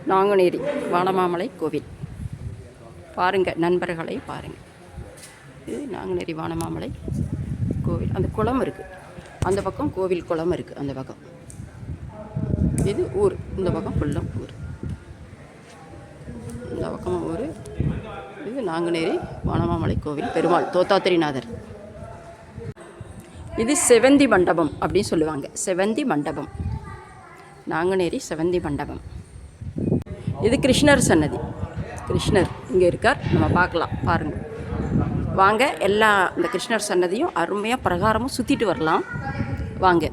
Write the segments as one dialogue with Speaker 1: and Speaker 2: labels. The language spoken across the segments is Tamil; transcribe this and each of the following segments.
Speaker 1: நாங்குநேரி வானமாமலை கோவில் பாருங்கள் நண்பர்களை பாருங்கள். இது நாங்குநேரி வானமாமலை கோவில். அந்த குளம் இருக்குது, அந்த பக்கம் கோவில் குளம் இருக்குது. அந்த பக்கம் இது ஊர், இந்த பக்கம் ஃபுல்லும் ஊர், இந்த பக்கம் ஊர். இது நாங்குநேரி வானமாமலை கோவில், பெருமாள் தோத்தாத்திரிநாதர். இது செவந்தி மண்டபம் அப்படின்னு சொல்லுவாங்க. செவந்தி மண்டபம், நாங்குநேரி செவந்தி மண்டபம். இது கிருஷ்ணர் சன்னதி. கிருஷ்ணர் இங்கே இருக்கார், நம்ம பார்க்கலாம். பாருங்கள் வாங்க, எல்லா இந்த கிருஷ்ணர் சன்னதியும் அருமையாக பிரகாரமும் சுற்றிட்டு வரலாம் வாங்க.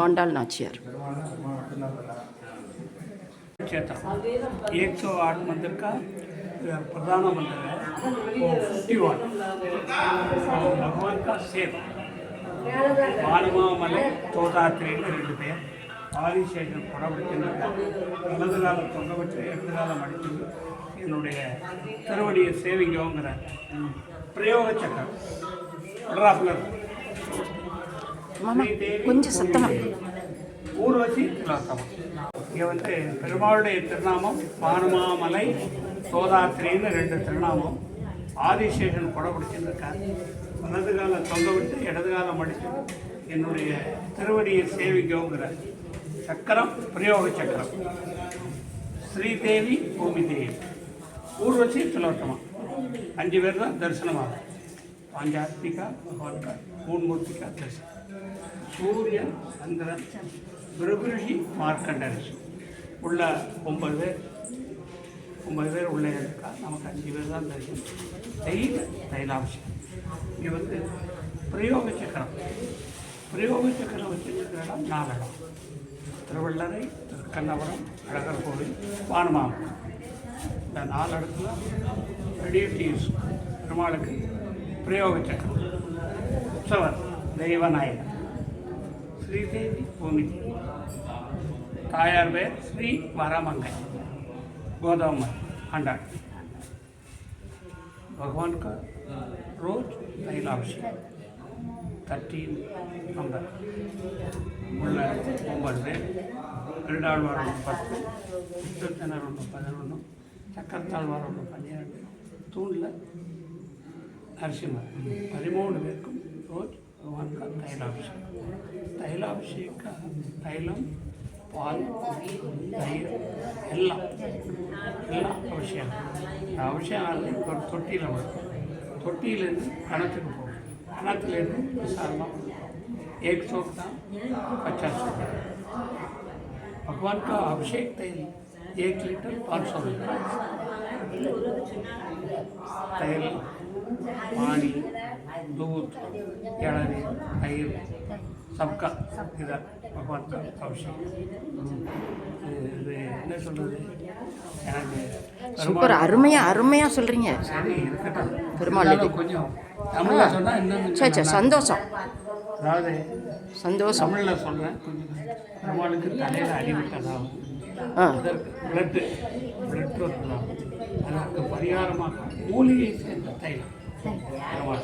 Speaker 1: ஆண்டாள் நாச்சியார்.
Speaker 2: 108 मंदिर का प्रधान मंदिर है, वो 51 भगवान का सेव வானமாமலை தோதாத்திரின்னு 2 பேர். ஆதிசேஷன் படப்பிடிச்சிருந்தாங்க. வலது கால தொங்க வச்சு இடது காலம் அடிச்சு என்னுடைய திருவடியை சேவிங்கோங்கிற பிரயோக சக்கரம் வடராப்பில்
Speaker 1: கொஞ்சம் சத்தமாக
Speaker 2: ஊர்வசி திலோத்தமம். இங்கே வந்து பெருமாளுடைய திருநாமம் வானமாமலை தோதாத்திரின்னு 2 திருநாமம். ஆதிசேஷன் கொடைப்பிடிச்சிருக்கார். வலது காலம் தொங்க விட்டு இடது காலம் அடித்து என்னுடைய திருவடியை சேவிக்கோங்கிற சக்கரம் பிரயோக சக்கரம். ஸ்ரீதேவி பூமி தேவி ஊர்வசி திலோத்தமா 5 பேர் தான் தரிசனமாகும். பாஞ்சாத்மிகா भगवान का 3 मूर्ति का दर्शन. सूर्य चंद्रन பிருகுஷி மார்க்கண்ட ரிஷி உள்ள 9 பேர். 9 பேர் உள்ளே இருக்கா, நமக்கு 5 பேர் தான் தெரியும். தைலாபிஷேகம். இங்கே வந்து பிரயோக சக்கரம் வச்சுருக்கிற இடம் 4 இடம். திருவள்ளரை, கண்ணபுரம், அழகர் கோவில், வானமாமன். இந்த 4 இடத்துல ரெடியூட்டிவ்ஸ் பெருமாளுக்கு பிரயோக சக்கரம். உற்சவர் தெய்வநாயகர், ஸ்ரீதேவி பூமிதி, தாயார் பேர் ஸ்ரீ வரமங்கை, गोदाम अंडा भगवान का रोज तैलाभिषेक 13 नंबर उள்ள 9 பேர் கருடாழ்வார் 10 விஷ்ணுத்தனர் 11 சக்கரத்தாழ்வார் 12 தூணில் नरसिम्हा 13 பேருக்கும் रोज भगवान का तैलाभिषेक का तैलम பால் தயிர் எல்லாம் அவசியம். அவசியம் ஒரு தொட்டியில் வரும். தொட்டியிலேருந்து கணத்துக்கு போகும். கணத்துலேருந்து விசாரமாக एक सौ का 50 रुपये. भगवान का अभिषेक तेल 1 लीटर 500 रुपये. तेल, पानी, दूध, इळनी, तैर सबका इधर भगवान का अभिषेक. என்ன சொல்கிறது, எனக்கு
Speaker 1: சூப்பர், அருமையாக சொல்கிறீங்க.
Speaker 2: சரி இருக்கட்டும்,
Speaker 1: பெருமாள்
Speaker 2: கொஞ்சம் தமிழில் சொன்னால் இன்னும்
Speaker 1: சரி சந்தோஷம்.
Speaker 2: அதாவது
Speaker 1: சந்தோஷம்.
Speaker 2: தமிழில் சொல்கிறேன். கொஞ்சம் பெருமாளுக்கு தலையில் அடிவிட்டதாகும், அதற்கு பிளட் வரலாம். அதற்கு பரிகாரமாக மூலிகை சேர்ந்த தைலம் பெருமாள்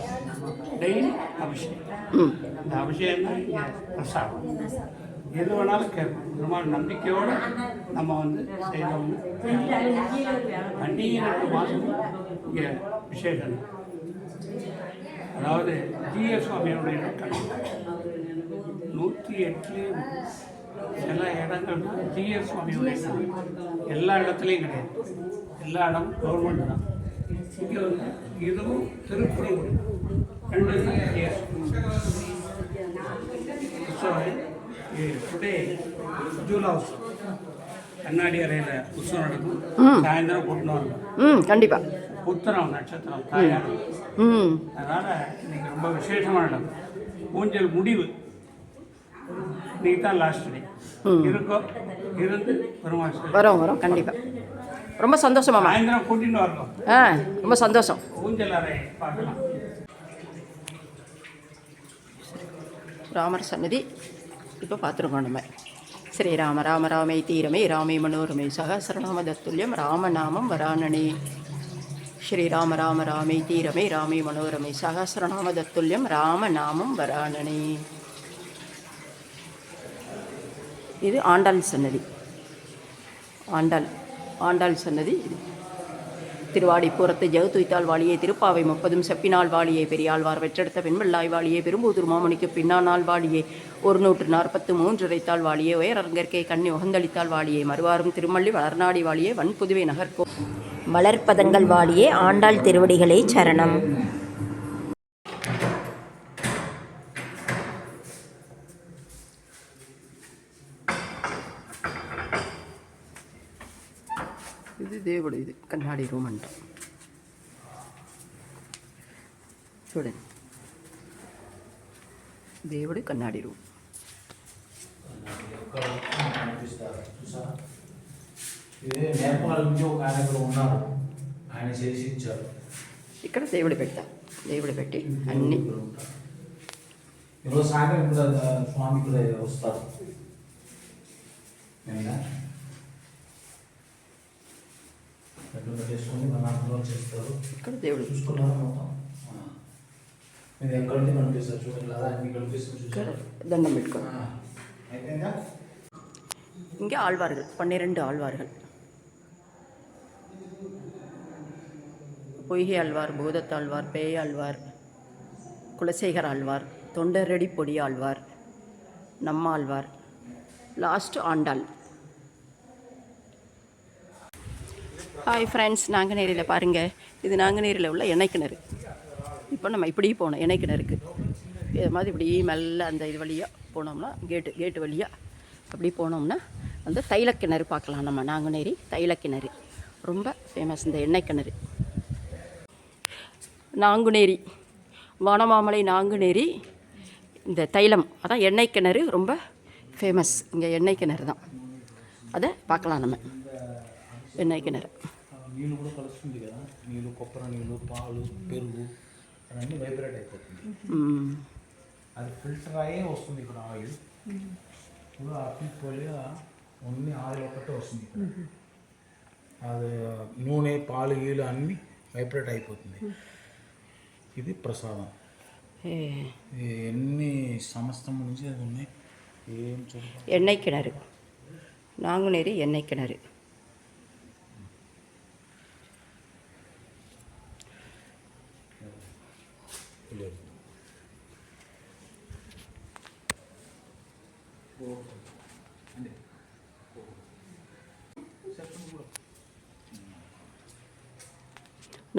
Speaker 2: டெய்லி அபிஷேகம். இந்த அபிஷேகம் தான் இங்கே பிரசாதம். எது வேணாலும் கேட்போம். பெருமாள் நம்பிக்கையோடு நம்ம வந்து செய்யணும்னு. 12 மாதம் இங்கே விசேஷம். அதாவது ஜிஎஸ் சுவாமியோடைய 108 சில இடங்கள்னா ஜிஎஸ் சுவாமியோடைய எல்லா இடத்துலையும் கிடையாது. எல்லா இடமும் கவர்மெண்ட் தான். இங்கே வந்து இதுவும் Tirupati 2 GS. So today July கண்ணாடி அறையில் உற்சவம் நடக்கும். சாயந்தரம் கூட்டின்னு வரணும்.
Speaker 1: கண்டிப்பாக
Speaker 2: உத்தரம் நட்சத்திரம் தாயார். அதனால் இன்னைக்கு ரொம்ப விசேஷமான இடம். ஊஞ்சல் முடிவு இன்னைக்கு தான் லாஸ்ட் டே. இருக்கோம், இருந்து பெருமாள்
Speaker 1: வரோம் கண்டிப்பாக. ரொம்ப சந்தோஷமா
Speaker 2: சாயந்தரம் கூட்டின்னு வரணும்.
Speaker 1: ரொம்ப சந்தோஷம்.
Speaker 2: ஊஞ்சல் அறை பார்க்கலாம்.
Speaker 1: ராமர் சன்னதி இப்போ பார்த்துருக்கோம் நம்ம. ஸ்ரீராம ராம ராமே தீரமே ராமே மனோரமே சகசரநாம தத்துல்யம் ராமநாமம் வராணனே. ஸ்ரீராம ராம ராமே தீரமே ராமே மனோரமே சகசரநாம தத்துல்யம் ராமநாமம் வராணனே. இது ஆண்டாள் சன்னதி. ஆண்டாள் சன்னதி இது. திருவாடிப்புறத்து ஜெகத்துய்த்தாள் வாழியே திருப்பாவை 30 செப்பினாள் வாழியே பெரியாழ்வார் வெற்றெடுத்த பெண்வெள்ளாய் வாழியே பெரும்பூதூர் மாமணிக்கு பின்னானால் வாழியே 143 இறைத்தாள் வாழியே உயரங்கற்கே கண்ணி உகந்தளித்தாள் வாழியே மறுவாரும் திருமல்லி வளர்நாடி வாழியே வன்புதுவை நகர்கோ
Speaker 3: மலர்ப்பதங்கள் வாழியே ஆண்டாள் திருவடிகளே சரணம்.
Speaker 1: ఇది దేవుడు, ఇది కన్నాడి రూమ్ అంట. చూడండి, దేవుడి కన్నాడి రూమ్. ఇక్కడ దేవుడు పెడతా. దేవుడు పెట్టి అన్ని
Speaker 4: ఈరోజు సాయంత్రం కూడా స్వామి కూడా వస్తారు. చేసుకొని మన చేస్తారు.
Speaker 1: ఇక్కడ దేవుడు
Speaker 4: చూసుకున్నారు మొత్తం. మీరు ఎక్కడ కనిపిస్తారు చూడండి, అలా అన్ని కనిపిస్తుంది.
Speaker 1: దండం పెట్టుకోండి.
Speaker 4: అయిపోయిందా?
Speaker 1: இங்கே ஆழ்வார்கள் 12 ஆழ்வார்கள். பொய்கை Alvar, Bhoothathalvar, Peyalvar, Kulasekar Alvar, Thondaradippodi Alvar, Nammalvar, last Andal. Hi friends, நாங்குநேரியில் பாருங்கள். இது நாங்குநேரியில் உள்ள எண்ணெய் கிணறு. இப்போ நம்ம இப்படி போனோம் எண்ணெய் கிணறுக்கு. இது மாதிரி இப்படி மெல்ல அந்த இது வழியாக போனோம்னா கேட்டு வழியாக அப்படி போனோம்னா அந்த தைலக்கிணறு பார்க்கலாம். நம்ம நாங்குநேரி தைலக்கிணறு ரொம்ப ஃபேமஸ் இந்த எண்ணெய் கிணறு. நாங்குநேரி, வானமாமலை நாங்குநேரி இந்த தைலம், அதான் எண்ணெய் கிணறு ரொம்ப ஃபேமஸ். இங்கே எண்ணெய் கிணறு தான், அதை பார்க்கலாம் நம்ம. ఎన్నై కినరు
Speaker 4: నీళ్ళు కూడా కలుస్తుంది కదా, నీళ్ళు కొబ్బరి నీళ్ళు పాలు పెరుగు అవన్నీ వైబ్రేట్ అయిపోతుంది. అది ఫిల్టర్ అయ్యే వస్తుంది ఇక్కడ ఆయిల్. ఇప్పుడు అప్పిపోయి ఓన్లీ ఆయిల్ ఒకటే వస్తుంది ఇక్కడ. అది నూనె పాలు గీలు అన్నీ వైబ్రేట్ అయిపోతుంది. ఇది ప్రసాదం. ఎన్ని సంవత్సరం నుంచి అది ఉన్నాయి. ఏం చూడండి,
Speaker 1: ఎన్నై కినరు, నాంగునేరి ఎన్నై కినరు.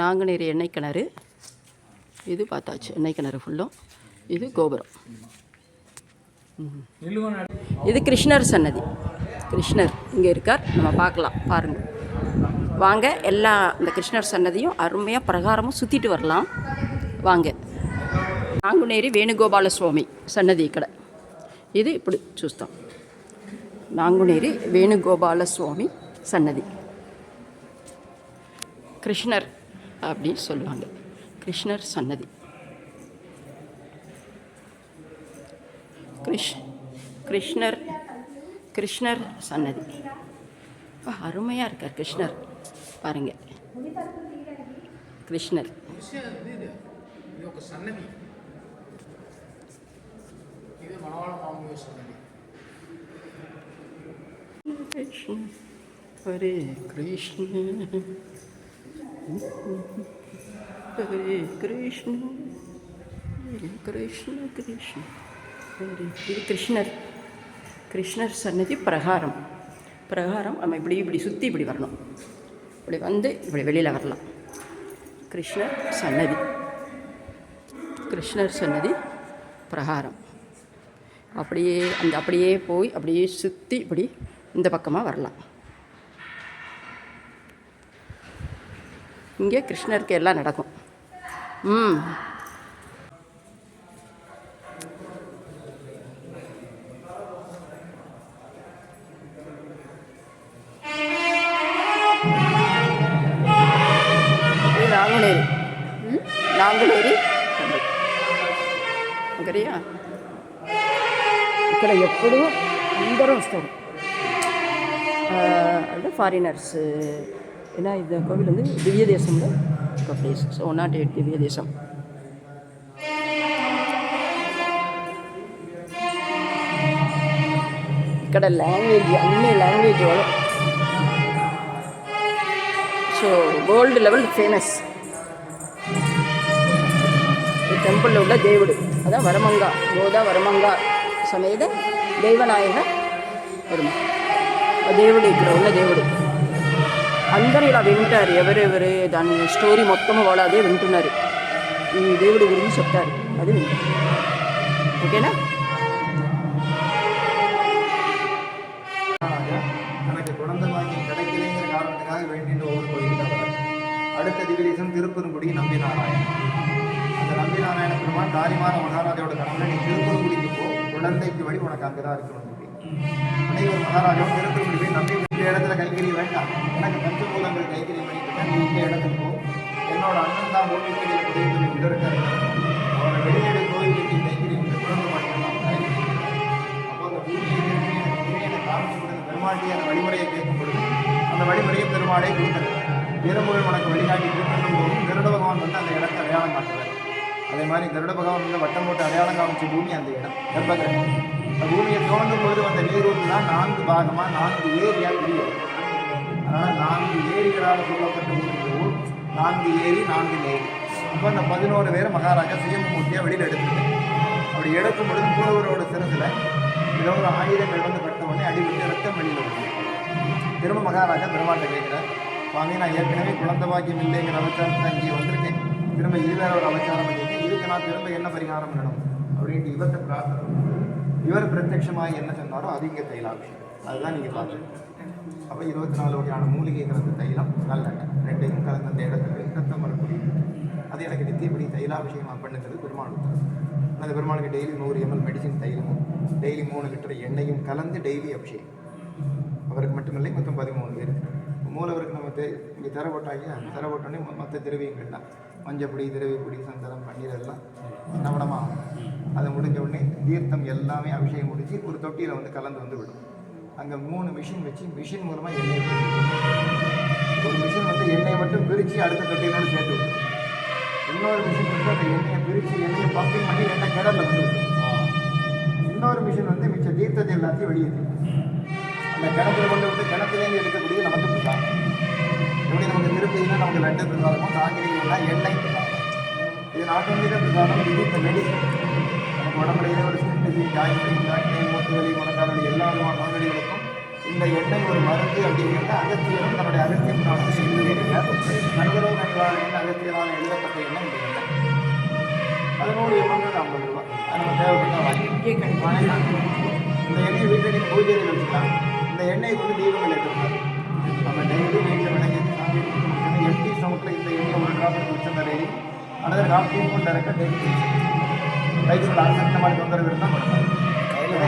Speaker 1: நாங்குநேரி எண்ணெய் கிணறு இது பார்த்தாச்சு. எண்ணெய் கிணறு ஃபுல்லும். இது கோபுரம். இது கிருஷ்ணர் சன்னதி. கிருஷ்ணர் இங்கே இருக்கார், நம்ம பார்க்கலாம். பாருங்கள், வாங்க. எல்லா இந்த கிருஷ்ணர் சன்னதியும் அருமையாக பிரகாரமும் சுற்றிட்டு வரலாம். வாங்க. నాంగునేరి వేణుగోపాల స్వామి సన్నది ఇక్కడ. ఇది ఇప్పుడు చూస్తాం. నాంగునేరి వేణుగోపాల స్వామి సన్నది. கிருஷ்ணர் அப்படின்னு சொல்லுவாங்க. கிருஷ்ணர் சன்னதி. கிருஷ்ணர் சன்னதி. அருமையாக இருக்கார் கிருஷ்ணர். பாருங்க, கிருஷ்ணர்
Speaker 4: సన్నది. ఇది మనవాళ్ళ మామూలు సన్నది.
Speaker 1: హరే కృష్ణ హరే కృష్ణ కృష్ణ కృష్ణ హరే. இது கிருஷ்ணர் சன்னதி பிரகாரம். நம்ம இப்படி சுற்றி இப்படி வரணும். இப்படி வந்து இப்படி வெளியில் வரலாம். கிருஷ்ணர் சன்னதி பிரகாரம். அப்படியே போய் அப்படியே சுற்றி இப்படி இந்த பக்கமாக வரலாம். இங்கே கிருஷ்ணருக்கு எல்லாம் நடக்கும். నాంగునేరి ఓకేరియా. ఇక్కడ ఎప్పుడు అందరూ వస్తారు, అంటే ఫారినర్స్. ஏன்னா இந்த கோவில் வந்து திவ்ய தேசம்ல ఒక ప్లేస్. సో 108 దివ్య దేశం. ఇక్కడ లాంగ్వేజ్ అన్ని లాంగ్వేజ్ వాళ్ళు. So world level famous. ఈ టెంపుల్లో உள்ள దేవుడు அதான் வரமங்கா, గోదా వరమంగా సమేత దైవనాయక వరమ. ఆ దేవుడు ఇక్కడ ఉన్న దేవుడు. అందరూ ఇలా వింటారు. ఎవరెవరు దాని స్టోరీ మొత్తము వాళ్ళు అదే వింటున్నారు. ఈ దేవుడి గురించి చెప్తారు, అది వింటారు. ఓకేనా?
Speaker 5: தனக்கு குழந்தை பாக்கியம் கிடைக்கலைங்கிற காரணத்துக்காக வேண்டிட்டு ஒவ்வொரு கோயிலுக்கு அடுத்த திவ்யதேசம் திருப்பெருங்குடி நம்பிநாராயணன். அந்த நம்பிநாராயண பெருமான் தாரிமார மகாராஜாவோட கனவுல நீ திருப்பெருங்குடிக்கு போ, குழந்தைக்கு வழி உனக்கு அங்கே தான் இருக்கணும். அனைவர் மகாராஜாவும் திருப்பெருங்குடி போய் நம்பி இந்த இடத்துல கைகறி வேண்டாம், எனக்கு பஞ்சபூதங்கள் கைகறி பண்ணிட்டு நீ இந்த இடத்துக்கு போ, என்னோட அண்ணன் தான் பூமிக்கடியில் புதைந்து உள்ள இருக்காரு, அவரை வெளியேடு கோயிலுக்கு கைகறி வந்து குழந்தை பாக்கியலாம். அப்போ அந்த பூமியை காமிச்சு கொடுத்த பெருமாட்டியை அந்த வழிமுறையை கேட்கும் பொழுது அந்த வழிமுறையை பெருமாளை கொடுத்தது. திருமுறை உனக்கு வழிகாட்டி திருப்பண்ணும் போதும் கருட பகவான் வந்து அந்த இடத்தை அடையாளம் காட்டுவார். அதே மாதிரி கருட பகவான் வந்து வட்டம் போட்டு அடையாளம் காமிச்ச பூமி அந்த இடம் கர்ப்பகிரகம். அந்த பூமியை தோண்டும் பொழுது வந்த நீரூற்று தான் 4 பாகமாக 4 ஏரியாக பிரியும். அதனால் 4 ஏரிகளால் சூழப்பட்ட ஊர் 4 ஏரி 4 நேரி. அப்போ அந்த 11 பேரை மகாராஜா சுயமூர்த்தியாக வெளியில் எடுத்துட்டு அப்படி எடுக்கும் பொழுது புலவரோட சிறசில் ஏதோ ஒரு ஆயுதங்கள் வந்து கட்ட உடனே அடிவிட்டு ரத்தம் வெளியில் வருது. திரும்ப மகாராஜா பெருமாட்டை கேட்குறார், சுவாமி நான் ஏற்கனவே குழந்தை பாக்கியம் இல்லைங்கிற அவச்சாரத்தை இங்கே வந்திருக்கேன், திரும்ப இது வேற ஒரு அவச்சாரம் பண்ணியிருக்கேன், இதுக்கு நான் திரும்ப என்ன பரிகாரம் பண்ணணும் அப்படின்ட்டு இவர்கிட்ட பிரார்த்தனை. இவர் பிரத்யட்சமாக என்ன சொன்னாரோ அது இங்கே தைலாபிஷேகம். அதுதான் நீங்கள் பார்த்து அப்போ 24 வகையான மூலிகை கலந்த தைலம் நல்லெண்ணெய் ரெண்டையும் கலந்த அந்த இடத்துக்கு ரத்தம் வரக்கூடிய அது எனக்கு நித்தியப்படி தைலாபிஷேகமாக பண்ணுங்கிறது பெருமாள் உத்தரவு. அந்த பெருமாளுக்கு டெய்லி 100 ml மெடிசின் தைலமும் டெய்லி 3 லிட்டர் எண்ணெயும் கலந்து டெய்லி அபிஷேகம். அவருக்கு மட்டுமில்லை மொத்தம் 13 பேர். மூலவருக்கு நம்ம இங்கே திரை போட்டாங்க, திரை போட்டோடனே மற்ற திரவியங்கள்லாம் மஞ்சப்பொடி, திரவியப்பொடி, சந்தனம், பன்னீர் எல்லாம் நவனமாகும். அதை முடிஞ்ச உடனே தீர்த்தம் எல்லாமே அபிஷேகம் முடிச்சு ஒரு தொட்டியில் வந்து கலந்து வந்து விடும். அங்கே 3 மிஷின் வச்சு மிஷின் மூலமாக எண்ணெய் ஒரு மிஷின் வந்து எண்ணெயை மட்டும் பிரித்து அடுத்த தொட்டியினோடு சேர்த்து விடும். இன்னொரு மிஷின் வந்து அந்த எண்ணெயை பிரித்து எண்ணெயை பம்பிங் பண்ணி எண்ணெய் கிணறுல வந்து விடும். இன்னொரு மிஷின் வந்து மிச்ச தீர்த்தத்தை எல்லாத்தையும் வெளியேற்றும். அந்த கிணத்துல கொண்டு வந்து கிணத்துலேருந்து எடுக்கக்கூடிய நமக்கு பிரசாதம். எப்படி நமக்கு திருப்பதினா நமக்கு லட்டு பிரசாதமும், காங்கிரீனா எண்ணெய் பிரசாதம். இது நாட்டு பிரசாதம். இது இந்த மெடிசன் நமக்கு உடம்புல ஒரு ஸ்கின்னுக்கு, ஜாயின் பெயின், மூட்டு வலி, முழங்கால் வலி எல்லா விதமான நோய்களுக்கும் இந்த எண்ணெய் ஒரு மருந்து அப்படிங்கிறத அகத்தியரும் தன்னுடைய அகத்திய புராணத்தை எழுதியிருக்கார். மனிதரோக நிவாரணம் அகத்தியரால் எழுதப்பட்ட எண்ணெய் இந்த எண்ணெய். 11 ml 50 ரூபா. அது நம்ம தேவைப்பட்டால் வாங்கி இந்த எண்ணெயை வீட்டில் நீங்கள் பூஜையில் வச்சுக்கலாம். இந்த எண்ணெயை கொண்டு தீபங்கள் ஏற்றுக்கலாம். நம்ம டெய்லி வீட்டில் விளங்கி சாமி எம்டி ஸ்டமக்கில் இந்த எண்ணெயை ஒரு ட்ராப் குடிச்ச டெய்லி அனதர் ஹாஃப் டீஸ்பூன் டேரெக்டாக டெய்லி வயிற்றுக்குள்ள அந்த மாதிரி தொந்தரவு இருந்தால் பண்ணுறாங்க.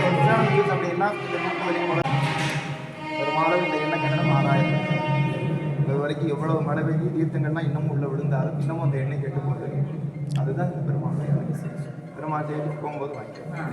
Speaker 5: எக்ஸ்ட்ரா யூஸ் அப்படின்னா இந்த மூட்டு வலி ஒரு மாதம் இந்த எண்ணெய் கிணறு 6000. இது வரைக்கும் எவ்வளோ மழை பெய்தி தீர்த்தங்கள்லாம் இன்னமும் உள்ளே விழுந்தாலும் இன்னமும் அந்த எண்ணெய் கெட்டு போகுது. அதுதான் இந்த பெருமாள். பெருமாள் தேடி போகும்போது வாங்கிக்கலாம்.